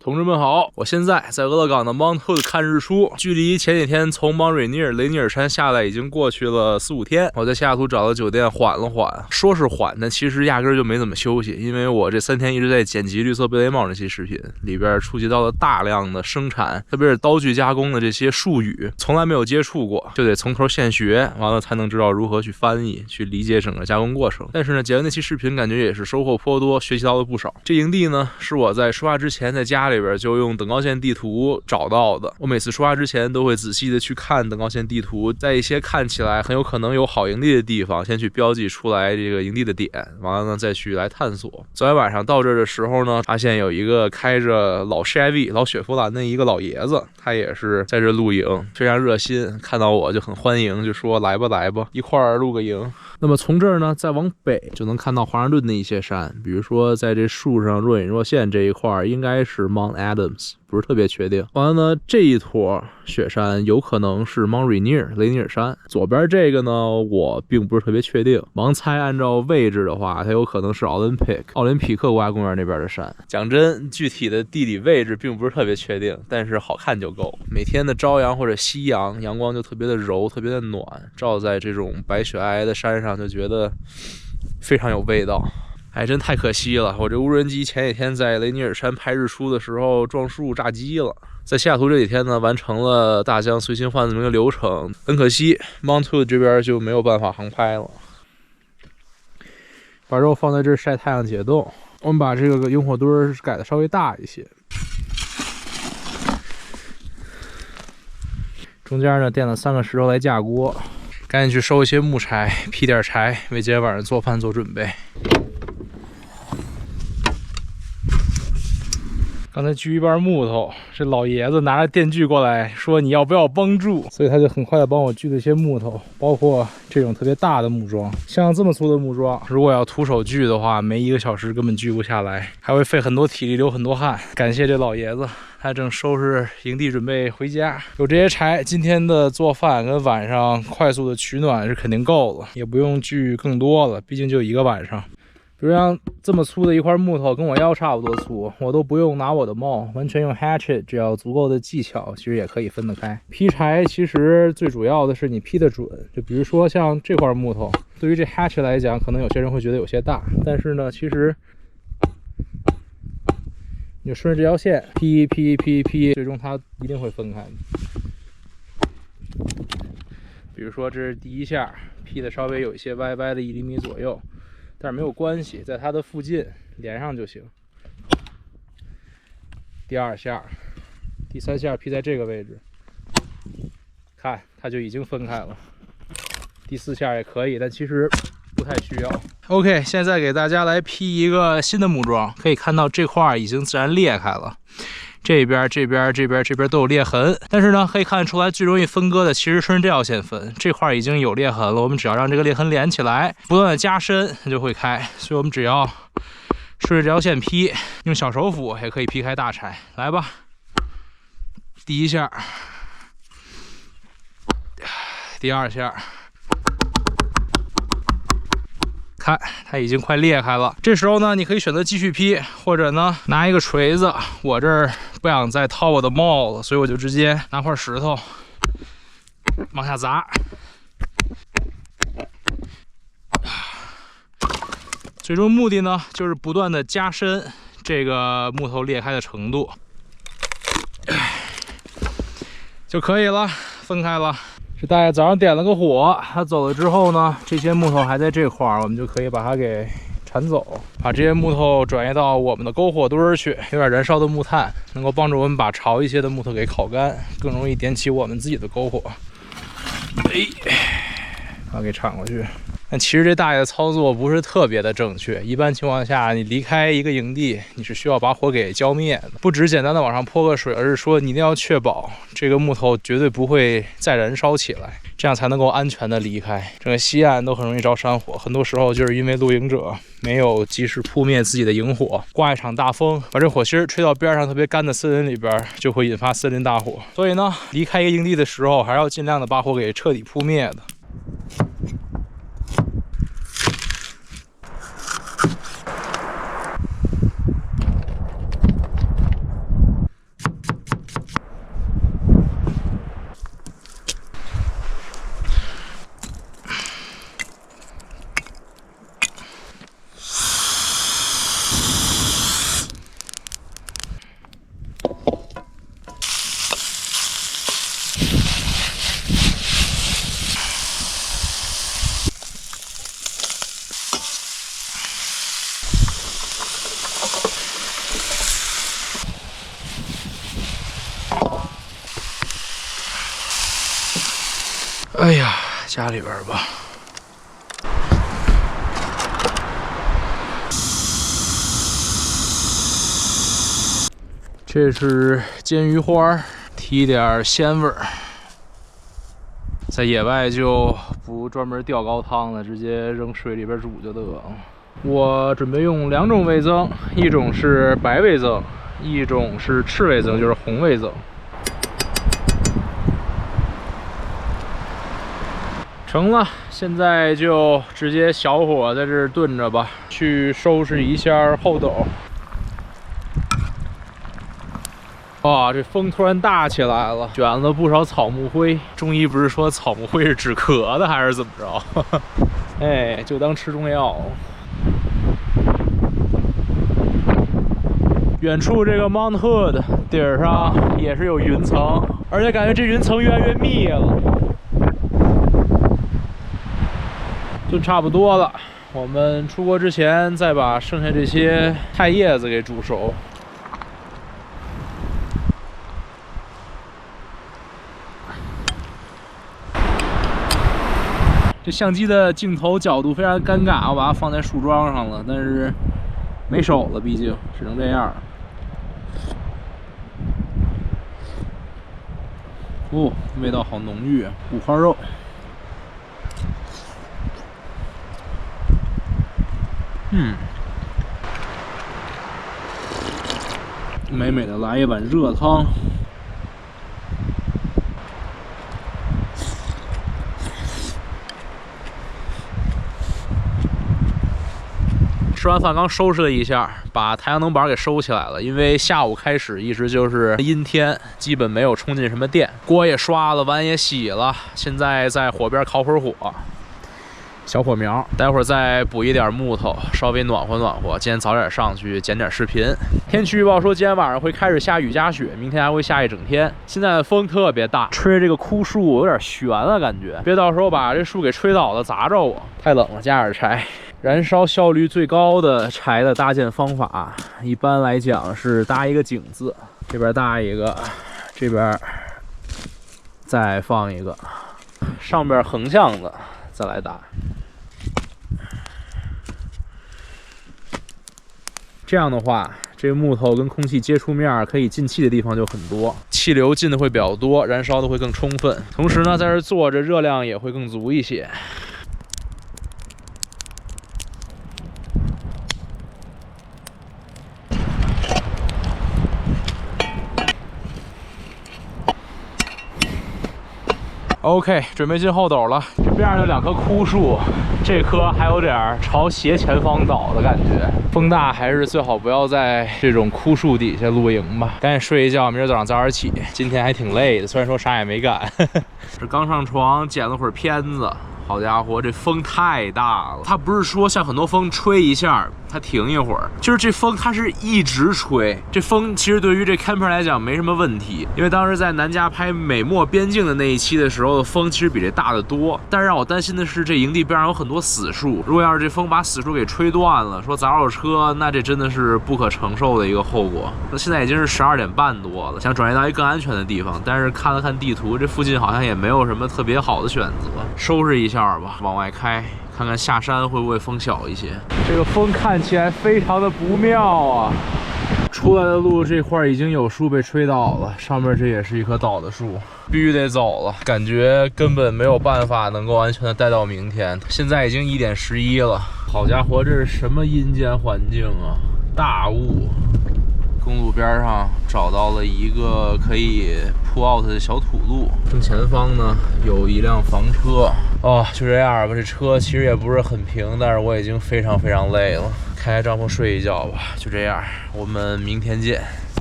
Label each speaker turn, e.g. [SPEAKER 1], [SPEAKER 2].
[SPEAKER 1] 同志们好，我现在在俄勒冈的 Mount Hood 看日出，距离前几天从 Mount Rainier 雷尼尔山下来已经过去了4、5天。我在西雅图找了酒店缓了缓，说是缓，但其实压根就没怎么休息，因为我这3天一直在剪辑绿色贝雷帽这期视频，里边触及到了大量的生产，特别是刀具加工的这些术语，从来没有接触过，就得从头现学，完了才能知道如何去翻译，去理解整个加工过程。但是呢，剪完那期视频感觉也是收获颇多，学习到了不少。这营地呢，是我在出发之前在家里边就用等高线地图找到的。我每次出发之前都会仔细的去看等高线地图，在一些看起来很有可能有好营地的地方，先去标记出来这个营地的点，完了呢再去来探索。昨天晚上到这儿的时候呢，发现有一个开着老 Chevy 老雪佛兰的一个老爷子，他也是在这露营，非常热心，看到我就很欢迎，就说来吧来吧，一块儿露个营。那么从这儿呢，再往北就能看到华盛顿的一些山，比如说在这树上若隐若现这一块应该是 Mount Adams， 不是特别确定。完了呢，这一坨雪山有可能是 Mount Rainier 雷尼尔山，左边这个呢我并不是特别确定，盲猜按照位置的话，它有可能是奥林匹克国家公园那边的山。讲真，具体的地理位置并不是特别确定，但是好看就够。每天的朝阳或者夕阳，阳光就特别的柔，特别的暖，照在这种白雪皑皑的山上，就觉得非常有味道。哎，真太可惜了！我这无人机前几天在雷尼尔山拍日出的时候撞树炸机了。在西雅图这几天呢，完成了大疆随心换的这么一个流程，很可惜 Mount Hood 这边就没有办法航拍了。把肉放在这儿晒太阳解冻。我们把这个萤火堆改的稍微大一些，中间呢垫了3个石头来架锅。赶紧去收一些木柴，劈点柴，为今天晚上做饭做准备。刚才锯一半木头，这老爷子拿着电锯过来说你要不要帮助，所以他就很快的帮我锯了一些木头，包括这种特别大的木桩。像这么粗的木桩，如果要徒手锯的话，没1个小时根本锯不下来，还会费很多体力，流很多汗。感谢这老爷子，他正收拾营地准备回家。有这些柴，今天的做饭跟晚上快速的取暖是肯定够了，也不用锯更多了，毕竟就1个晚上。比如像这么粗的一块木头，跟我腰差不多粗，我都不用拿我的帽，完全用 hatchet， 只要足够的技巧，其实也可以分得开。劈柴其实最主要的是你劈得准，就比如说像这块木头，对于这 hatchet 来讲，可能有些人会觉得有些大，但是呢，其实你就顺着这条线劈，最终它一定会分开的。比如说这是第1下，劈的稍微有一些歪歪的1厘米左右。但是没有关系，在它的附近连上就行。第2下、第3下劈在这个位置，看它就已经分开了。第4下也可以，但其实不太需要。OK， 现在给大家来劈一个新的木桩，可以看到这块已经自然裂开了。这边都有裂痕，但是呢，可以看得出来最容易分割的其实顺着这条线分，这块已经有裂痕了，我们只要让这个裂痕连起来，不断的加深，它就会开。所以我们只要顺着这条线劈，用小手斧也可以劈开大柴。来吧，第1下，第2下。看，它已经快裂开了。这时候呢，你可以选择继续劈，或者呢拿一个锤子。我这儿不想再掏我的帽子，所以我就直接拿块石头往下砸。最终目的呢，就是不断的加深这个木头裂开的程度，就可以了，分开了。这大爷早上点了个火，他走了之后呢，这些木头还在这块儿，我们就可以把它给铲走，把这些木头转移到我们的篝火堆去，有点燃烧的木炭，能够帮助我们把潮一些的木头给烤干，更容易点起我们自己的篝火。把它给铲过去。但其实这大爷的操作不是特别的正确，一般情况下你离开一个营地，你是需要把火给浇灭的，不只简单的往上泼个水，而是说你一定要确保这个木头绝对不会再燃烧起来，这样才能够安全的离开。整个西岸都很容易着山火，很多时候就是因为露营者没有及时扑灭自己的营火，刮一场大风，把这火芯吹到边上特别干的森林里边，就会引发森林大火。所以呢，离开一个营地的时候，还是要尽量的把火给彻底扑灭的。哎呀，家里边吧。这是煎鱼花，提点鲜味儿。在野外就不专门吊高汤了，直接扔水里边煮就得了。我准备用2种味增，一种是白味增，一种是赤味增，就是红味增。成了，现在就直接小火在这儿炖着吧，去收拾一下后斗。哇，这风突然大起来了，卷了不少草木灰。中医不是说草木灰是止咳的，还是怎么着？哎，就当吃中药。远处这个 Mount Hood 顶上也是有云层，而且感觉这云层越来越密了。炖差不多了，我们出国之前再把剩下这些菜叶子给煮熟。这相机的镜头角度非常尴尬，我把它放在树桩上了，但是没手了，毕竟只能这样。哦，味道好浓郁，五花肉。美美的来一碗热汤。吃完饭刚收拾了一下，把太阳能板给收起来了，因为下午开始一直就是阴天，基本没有充进什么电。锅也刷了，碗也洗了，现在在火边烤会儿火，小火苗。待会儿再补一点木头，稍微暖和暖和。今天早点上去剪点视频。天气预报说今天晚上会开始下雨加雪，明天还会下一整天。现在的风特别大，吹这个枯树有点悬了，感觉别到时候把这树给吹倒了砸着我。太冷了，加点柴。燃烧效率最高的柴的搭建方法，一般来讲是搭一个井字，这边搭一个，这边再放一个，上边横向的再来搭。这样的话，这木头跟空气接触面可以进气的地方就很多，气流进的会比较多，燃烧的会更充分。同时呢，在这坐着热量也会更足一些。OK， 准备进后斗了。这边上有2棵枯树，这棵还有点朝斜前方倒的感觉。风大还是最好不要在这种枯树底下露营吧。赶紧睡一觉，明儿早上早点起。今天还挺累的，虽然说啥也没干。这刚上床剪了会儿片子。好家伙，这风太大了！它不是说像很多风吹一下它停一会儿，就是这风它是一直吹。这风其实对于这 camper 来讲没什么问题，因为当时在南加拍美墨边境的那一期的时候，的风其实比这大得多。但是让我担心的是，这营地边上有很多死树，如果要是这风把死树给吹断了，说砸着车，那这真的是不可承受的一个后果。那现在已经是12点半多了，想转移到一个更安全的地方，但是看了看地图，这附近好像也没有什么特别好的选择，收拾一下吧，往外开，看看下山会不会风小一些。这个风看起来非常的不妙啊！出来的路这块已经有树被吹倒了，上面这也是一棵倒的树，必须得走了。感觉根本没有办法能够安全的待到明天。现在已经1点11了，好家伙，这是什么阴间环境啊！大雾。公路边上找到了一个可以pull out的小土路，正前方呢有一辆房车。哦，就这样吧，这车其实也不是很平，但是我已经非常累了，开帐篷睡一觉吧。就这样，我们明天见。